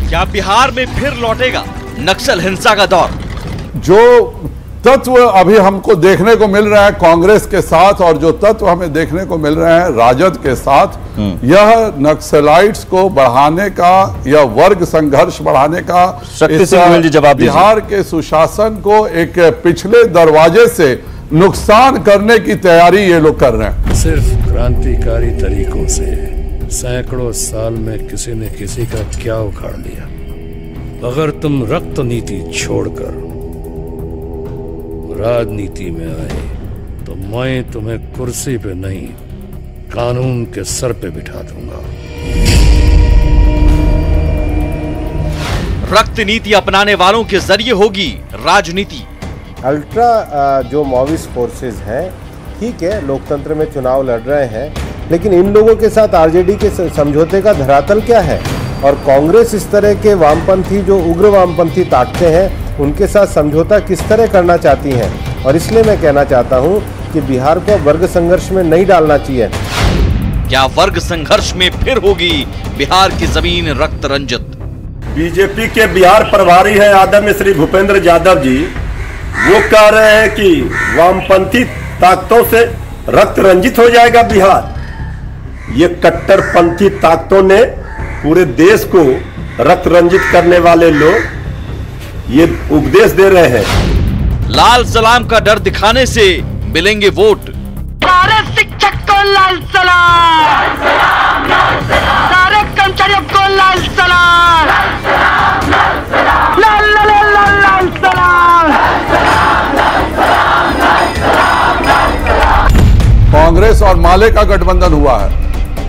क्या बिहार में फिर लौटेगा नक्सल हिंसा का दौर? जो तत्व अभी हमको देखने को मिल रहा है कांग्रेस के साथ और जो तत्व हमें देखने को मिल रहे हैं राजद के साथ, यह नक्सलाइट्स को बढ़ाने का या वर्ग संघर्ष बढ़ाने का, बिहार के सुशासन को एक पिछले दरवाजे से नुकसान करने की तैयारी ये लोग कर रहे हैं। सिर्फ क्रांतिकारी तरीकों से सैकड़ों साल में किसी ने किसी का क्या उखाड़ लिया। अगर तुम रक्त नीति छोड़कर राजनीति में आए तो मैं तुम्हें कुर्सी पे नहीं कानून के सर पे बिठा दूंगा। रक्त नीति अपनाने वालों के जरिए होगी राजनीति। अल्ट्रा जो माओविस्ट फोर्सेस हैं, ठीक है, लोकतंत्र में चुनाव लड़ रहे हैं, लेकिन इन लोगों के साथ आरजेडी के समझौते का धरातल क्या है? और कांग्रेस इस तरह के वामपंथी जो उग्र वामपंथी ताकतें हैं उनके साथ समझौता किस तरह करना चाहती हैं? और इसलिए मैं कहना चाहता हूं कि बिहार को वर्ग संघर्ष में नहीं डालना चाहिए। क्या वर्ग संघर्ष में फिर होगी बिहार की जमीन रक्त रंजित? बीजेपी के बिहार प्रभारी है आदरणीय श्री भूपेंद्र यादव जी, वो कह रहे हैं कि वामपंथी ताकतों से रक्त रंजित हो जाएगा बिहार। ये कट्टरपंथी ताकतों ने पूरे देश को रक्त रंजित करने वाले लोग ये उपदेश दे रहे हैं। लाल सलाम का डर दिखाने से मिलेंगे वोट। सारे शिक्षक को लाल सलाम, सारे कर्मचारियों को लाल सलाम, लाल लाल लाल लाल सलाम। कांग्रेस और माले का गठबंधन हुआ है।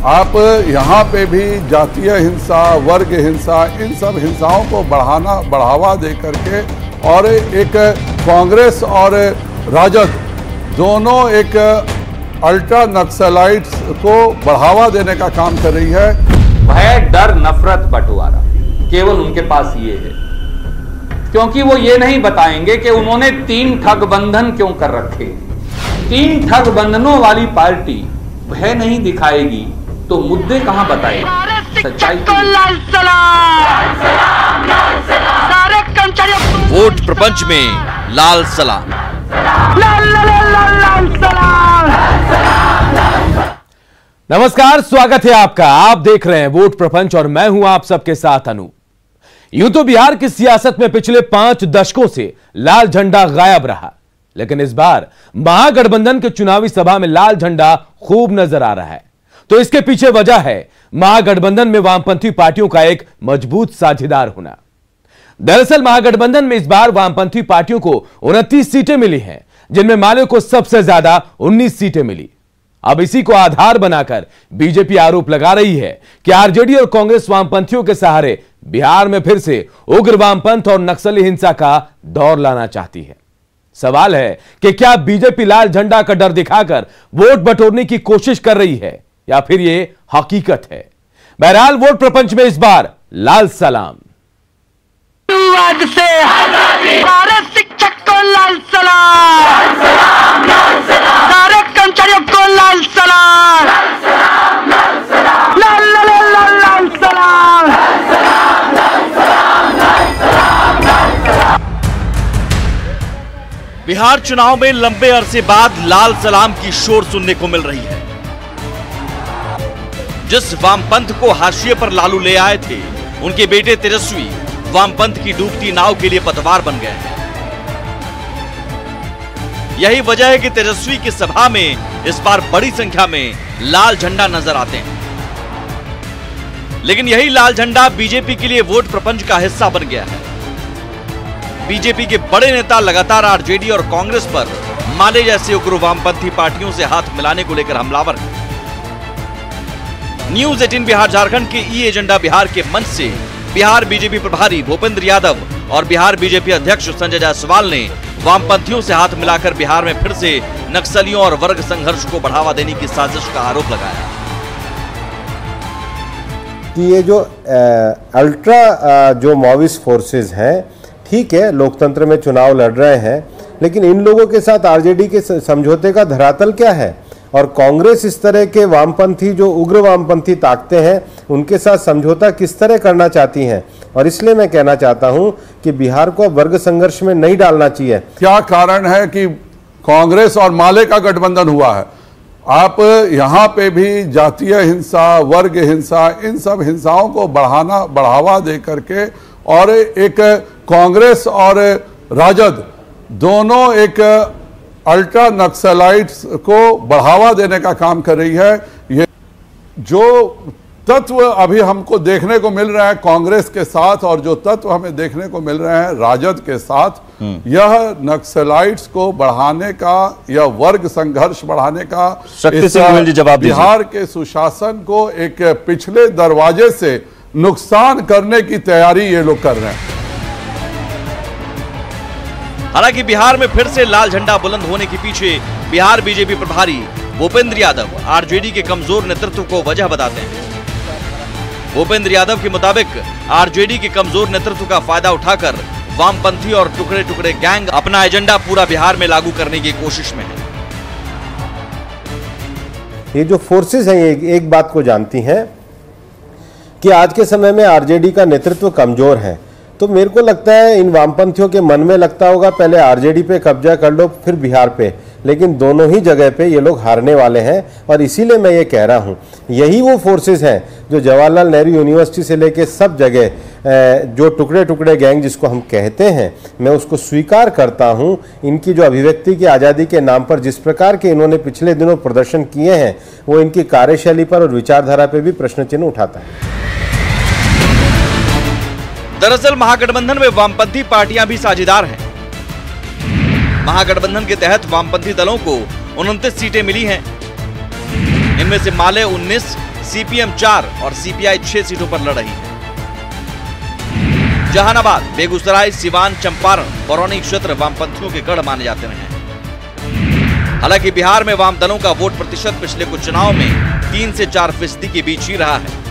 आप यहाँ पे भी जातीय हिंसा, वर्ग हिंसा, इन सब हिंसाओं को बढ़ावा दे करके और एक कांग्रेस और राजद दोनों एक अल्ट्रा नक्सलाइट्स को बढ़ावा देने का काम कर रही है। भय, डर, नफरत, बंटवारा केवल उनके पास ये है, क्योंकि वो ये नहीं बताएंगे कि उन्होंने 3 ठग बंधन क्यों कर रखे। 3 ठग बंधनों वाली पार्टी भय नहीं दिखाएगी तो मुद्दे कहां बताएगी? सच्चाई को लाल सलाम, सारे कर्मचारियों वोट प्रपंच में लाल सलाम, लाल लाल लाल लाल सलाम। नमस्कार, स्वागत है आपका। आप देख रहे हैं वोट प्रपंच और मैं हूं आप सबके साथ अनु। यूं तो बिहार की सियासत में पिछले 5 दशकों से लाल झंडा गायब रहा, लेकिन इस बार महागठबंधन के चुनावी सभा में लाल झंडा खूब नजर आ रहा है। तो इसके पीछे वजह है महागठबंधन में वामपंथी पार्टियों का एक मजबूत साझेदार होना। दरअसल महागठबंधन में इस बार वामपंथी पार्टियों को 29 सीटें मिली हैं, जिनमें माले को सबसे ज्यादा 19 सीटें मिली। अब इसी को आधार बनाकर बीजेपी आरोप लगा रही है कि आरजेडी और कांग्रेस वामपंथियों के सहारे बिहार में फिर से उग्र वामपंथ और नक्सली हिंसा का दौर लाना चाहती है। सवाल है कि क्या बीजेपी लाल झंडा का डर दिखाकर वोट बटोरने की कोशिश कर रही है या फिर ये हकीकत है? बहरहाल वोट प्रपंच में इस बार लाल सलाम। से सारे शिक्षक को लाल सलाम, सारे कर्मचारियों को लाल सलाम, लाल लाल लाल लाल सलाम। बिहार चुनाव में लंबे अरसे बाद लाल सलाम की शोर सुनने को मिल रही है। जिस वामपंथ को हाशिए पर लालू ले आए थे, उनके बेटे तेजस्वी वामपंथ की डूबती नाव के लिए पतवार बन गए हैं। यही वजह है कि तेजस्वी की सभा में इस बार बड़ी संख्या में लाल झंडा नजर आते हैं। लेकिन यही लाल झंडा बीजेपी के लिए वोट प्रपंच का हिस्सा बन गया है। बीजेपी के बड़े नेता लगातार आरजेडी और कांग्रेस पर माले जैसे उग्र वामपंथी पार्टियों से हाथ मिलाने को लेकर हमलावर हैं। न्यूज 18 बिहार झारखंड के ई एजेंडा बिहार के मंच से बिहार बीजेपी प्रभारी भूपेंद्र यादव और बिहार बीजेपी अध्यक्ष संजय जायसवाल ने वामपंथियों से हाथ मिलाकर बिहार में फिर से नक्सलियों और वर्ग संघर्ष को बढ़ावा देने की साजिश का आरोप लगाया कि ये जो अल्ट्रा जो माओविस्ट फोर्सेस हैं, ठीक है, लोकतंत्र में चुनाव लड़ रहे हैं, लेकिन इन लोगों के साथ आरजेडी के समझौते का धरातल क्या है? और कांग्रेस इस तरह के वामपंथी जो उग्र वामपंथी ताकतें हैं उनके साथ समझौता किस तरह करना चाहती हैं। और इसलिए मैं कहना चाहता हूं कि बिहार को वर्ग संघर्ष में नहीं डालना चाहिए। क्या कारण है कि कांग्रेस और माले का गठबंधन हुआ है? आप यहां पे भी जातीय हिंसा, वर्ग हिंसा, इन सब हिंसाओं को बढ़ावा दे करके और एक कांग्रेस और राजद दोनों एक अल्ट्रा नक्सलाइट्स को बढ़ावा देने का काम कर रही है। ये जो तत्व अभी हमको देखने को मिल रहा है कांग्रेस के साथ और जो तत्व हमें देखने को मिल रहे हैं राजद के साथ, यह नक्सलाइट्स को बढ़ाने का या वर्ग संघर्ष बढ़ाने का, बिहार के सुशासन को एक पिछले दरवाजे से नुकसान करने की तैयारी ये लोग कर रहे हैं। हालांकि बिहार में फिर से लाल झंडा बुलंद होने के पीछे बिहार बीजेपी प्रभारी भूपेंद्र यादव आरजेडी के कमजोर नेतृत्व को वजह बताते हैं। भूपेंद्र यादव के मुताबिक आरजेडी के कमजोर नेतृत्व का फायदा उठाकर वामपंथी और टुकड़े टुकड़े गैंग अपना एजेंडा पूरा बिहार में लागू करने की कोशिश में है। ये जो फोर्सेस हैं ये एक बात को जानती हैं कि आज के समय में आरजेडी का नेतृत्व कमजोर है। तो मेरे को लगता है इन वामपंथियों के मन में लगता होगा पहले आरजेडी पे कब्जा कर लो फिर बिहार पे, लेकिन दोनों ही जगह पे ये लोग हारने वाले हैं। और इसीलिए मैं ये कह रहा हूँ यही वो फोर्सेस हैं जो जवाहरलाल नेहरू यूनिवर्सिटी से लेके सब जगह जो टुकड़े टुकड़े गैंग जिसको हम कहते हैं, मैं उसको स्वीकार करता हूँ। इनकी जो अभिव्यक्ति की आज़ादी के नाम पर जिस प्रकार के इन्होंने पिछले दिनों प्रदर्शन किए हैं वो इनकी कार्यशैली पर और विचारधारा पर भी प्रश्न चिन्ह उठाता है। दरअसल महागठबंधन में वामपंथी पार्टियां भी साझेदार हैं। महागठबंधन के तहत वामपंथी दलों को 29 सीटें मिली हैं। इनमें से माले 19, सीपीएम 4 और सीपीआई 6 सीटों पर लड़ रही है। जहानाबाद, बेगूसराय, सिवान, चंपारण, बरौनी क्षेत्र वामपंथियों के गढ़ माने जाते हैं। हालांकि बिहार में वाम दलों का वोट प्रतिशत पिछले कुछ चुनाव में 3 से 4% के बीच ही रहा है।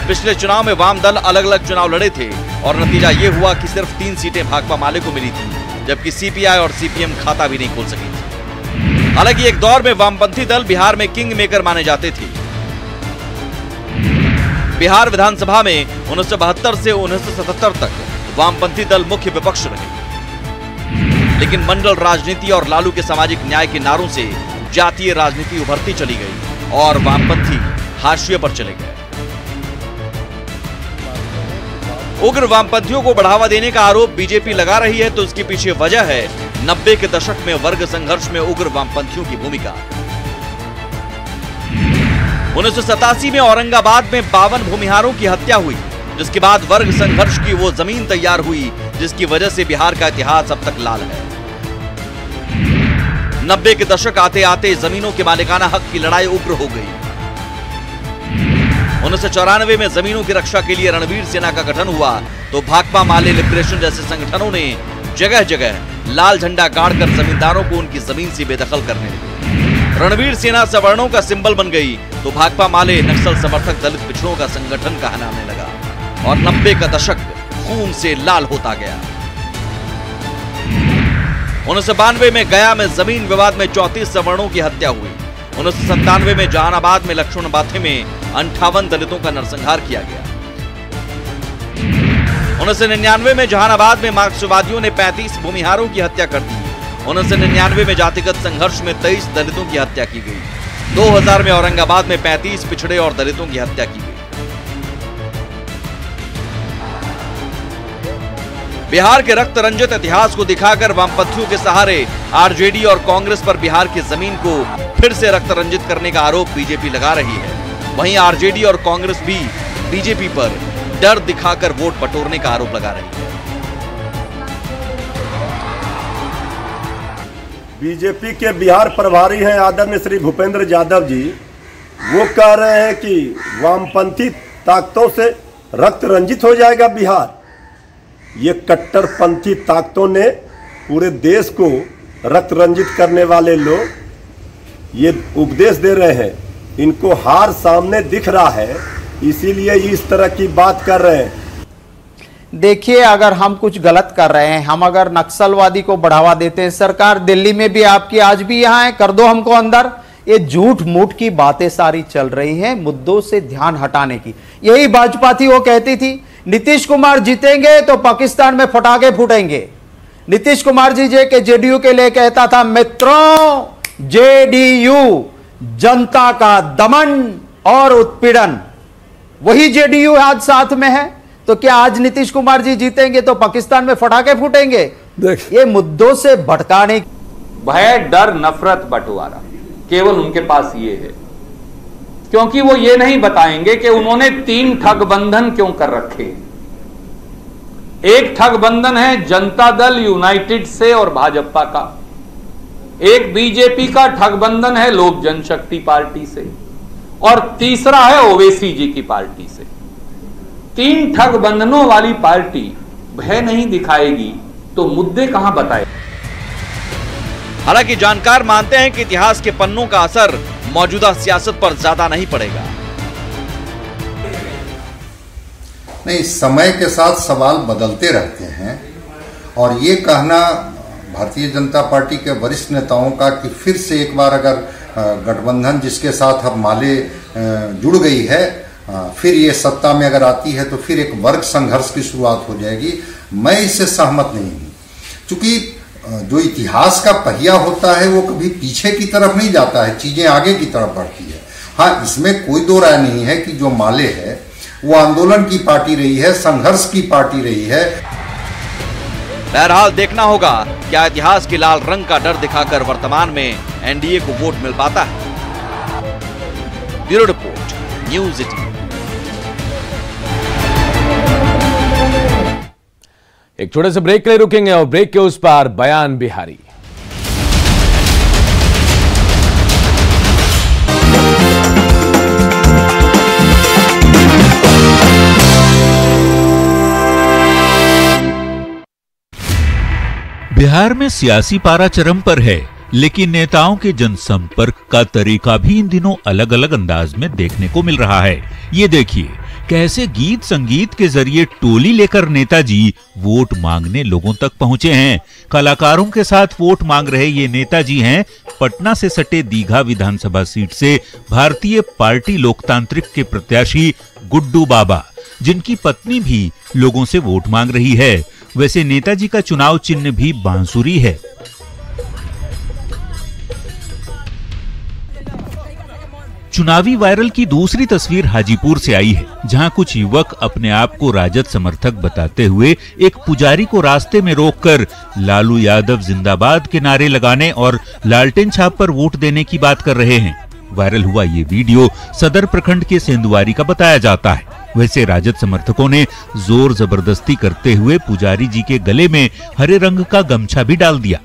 पिछले चुनाव में वाम दल अलग अलग चुनाव लड़े थे और नतीजा ये हुआ कि सिर्फ 3 सीटें भाकपा माले को मिली थी, जबकि सीपीआई और सीपीएम खाता भी नहीं खोल सकी थी। हालांकि एक दौर में वामपंथी दल बिहार में किंग मेकर माने जाते थे। बिहार विधानसभा में 1972 से 1977 तक वामपंथी दल मुख्य विपक्ष रहे, लेकिन मंडल राजनीति और लालू के सामाजिक न्याय के नारों से जातीय राजनीति उभरती चली गई और वामपंथी हाशिए पर चले गए। उग्र वामपंथियों को बढ़ावा देने का आरोप बीजेपी लगा रही है, तो इसके पीछे वजह है 90 के दशक में वर्ग संघर्ष में उग्र वामपंथियों की भूमिका। 1987 में औरंगाबाद में 52 भूमिहारों की हत्या हुई, जिसके बाद वर्ग संघर्ष की वो जमीन तैयार हुई जिसकी वजह से बिहार का इतिहास अब तक लाल है। 90 के दशक आते आते जमीनों के मालिकाना हक की लड़ाई उग्र हो गई। 1994 में जमीनों की रक्षा के लिए रणवीर सेना का गठन हुआ, तो भाकपा माले लिबरेशन जैसे संगठनों ने जगह जगह लाल झंडा गाड़कर जमींदारों को उनकी जमीन से बेदखल करने लगे। रणवीर सेना सवर्णों का सिंबल बन गई, तो भाकपा माले नक्सल समर्थक दलित पिछड़ों का संगठन कहलाने लगा और 90 का दशक खून से लाल होता गया। 1992 में गया में जमीन विवाद में 34 सवर्णों की हत्या हुई। 1997 में जहानाबाद में लक्ष्मण बाथे में 58 दलितों का नरसंहार किया गया। 1999 में जहानाबाद में मार्क्सवादियों ने 35 भूमिहारों की हत्या कर दी। 1999 में जातिगत संघर्ष में 23 दलितों की हत्या की गई। 2000 में औरंगाबाद में 35 पिछड़े और दलितों की हत्या की गई। बिहार के रक्त रंजित इतिहास को दिखाकर वामपंथियों के सहारे आरजेडी और कांग्रेस पर बिहार की जमीन को फिर से रक्त रंजित करने का आरोप बीजेपी लगा रही है। वहीं आरजेडी और कांग्रेस भी बीजेपी पर डर दिखाकर वोट बटोरने का आरोप लगा रही है। बीजेपी के बिहार प्रभारी हैं आदरणीय श्री भूपेंद्र यादव जी, वो कह रहे हैं कि वामपंथी ताकतों से रक्त रंजित हो जाएगा बिहार। ये कट्टरपंथी ताकतों ने पूरे देश को रक्त रंजित करने वाले लोग ये उपदेश दे रहे हैं। इनको हार सामने दिख रहा है, इसीलिए इस तरह की बात कर रहे हैं। देखिए, अगर हम कुछ गलत कर रहे हैं, हम अगर नक्सलवादी को बढ़ावा देते हैं, सरकार दिल्ली में भी आपकी आज भी यहां है, कर दो हमको अंदर। ये झूठ मूठ की बातें सारी चल रही हैं मुद्दों से ध्यान हटाने की। यही भाजपा थी, वो कहती थी नीतीश कुमार जीतेंगे तो पाकिस्तान में पटाखे फूटेंगे। नीतीश कुमार जी के जेडीयू के लिए कहता था, मित्रों जेडीयू जनता का दमन और उत्पीड़न। वही जेडीयू आज साथ में है, तो क्या आज नीतीश कुमार जी जीतेंगे तो पाकिस्तान में पटाखे फूटेंगे? ये मुद्दों से भटकाने, भय, डर, नफरत, बंटवारा केवल उनके पास ये है, क्योंकि वो ये नहीं बताएंगे कि उन्होंने 3 ठग बंधन क्यों कर रखे। एक ठग बंधन है जनता दल यूनाइटेड से और भाजपा का, एक बीजेपी का ठग बंधन है लोक जनशक्ति पार्टी से, और तीसरा है ओवैसी जी की पार्टी से। 3 ठग बंधनों वाली पार्टी भय नहीं दिखाएगी तो मुद्दे कहां बताए। हालांकि जानकार मानते हैं कि इतिहास के पन्नों का असर मौजूदा सियासत पर ज्यादा नहीं पड़ेगा। नहीं, समय के साथ सवाल बदलते रहते हैं, और ये कहना भारतीय जनता पार्टी के वरिष्ठ नेताओं का कि फिर से एक बार अगर गठबंधन जिसके साथ अब माले जुड़ गई है, फिर ये सत्ता में अगर आती है तो फिर एक वर्ग संघर्ष की शुरुआत हो जाएगी, मैं इससे सहमत नहीं हूं। क्योंकि जो इतिहास का पहिया होता है वो कभी पीछे की तरफ नहीं जाता है, चीजें आगे की तरफ बढ़ती है। हाँ, इसमें कोई दो राय नहीं है कि जो माले है वो आंदोलन की पार्टी रही है, संघर्ष की पार्टी रही है। बहरहाल देखना होगा क्या इतिहास के लाल रंग का डर दिखाकर वर्तमान में एनडीए को वोट मिल पाता है। Bureau report, news 18। एक छोटे से ब्रेक के लिए रुकेंगे और ब्रेक के उस पार बयान बिहारी। बिहार में सियासी पारा चरम पर है, लेकिन नेताओं के जनसंपर्क का तरीका भी इन दिनों अलग अलग अंदाज में देखने को मिल रहा है। ये देखिए कैसे गीत संगीत के जरिए टोली लेकर नेताजी वोट मांगने लोगों तक पहुंचे हैं। कलाकारों के साथ वोट मांग रहे ये नेताजी हैं पटना से सटे दीघा विधानसभा सीट से भारतीय पार्टी लोकतांत्रिक के प्रत्याशी गुड्डू बाबा, जिनकी पत्नी भी लोगों से वोट मांग रही है। वैसे नेताजी का चुनाव चिन्ह भी बांसुरी है। चुनावी वायरल की दूसरी तस्वीर हाजीपुर से आई है, जहां कुछ युवक अपने आप को राजद समर्थक बताते हुए एक पुजारी को रास्ते में रोककर लालू यादव जिंदाबाद के नारे लगाने और लालटेन छाप पर वोट देने की बात कर रहे हैं। वायरल हुआ ये वीडियो सदर प्रखंड के सेंधुवारी का बताया जाता है। वैसे राजद समर्थकों ने जोर जबरदस्ती करते हुए पुजारी जी के गले में हरे रंग का गमछा भी डाल दिया।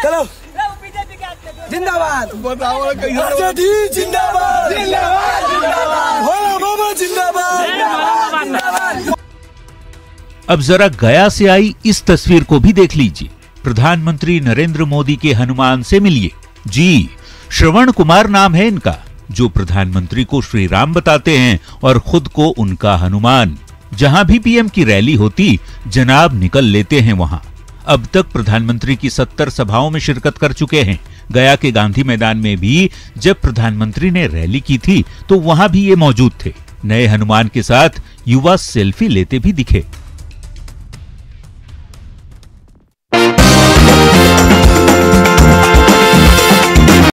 चलो जिंदाबाद, जिंदाबाद, जिंदाबाद। अब जरा गया से आई इस तस्वीर को भी देख लीजिए। प्रधानमंत्री नरेंद्र मोदी के हनुमान से मिलिए। जी, श्रवण कुमार नाम है इनका, जो प्रधानमंत्री को श्री राम बताते हैं और खुद को उनका हनुमान। जहां भी पीएम की रैली होती जनाब निकल लेते हैं वहां। अब तक प्रधानमंत्री की 70 सभाओं में शिरकत कर चुके हैं। गया के गांधी मैदान में भी जब प्रधानमंत्री ने रैली की थी तो वहां भी ये मौजूद थे। नए हनुमान के साथ युवा सेल्फी लेते भी दिखे।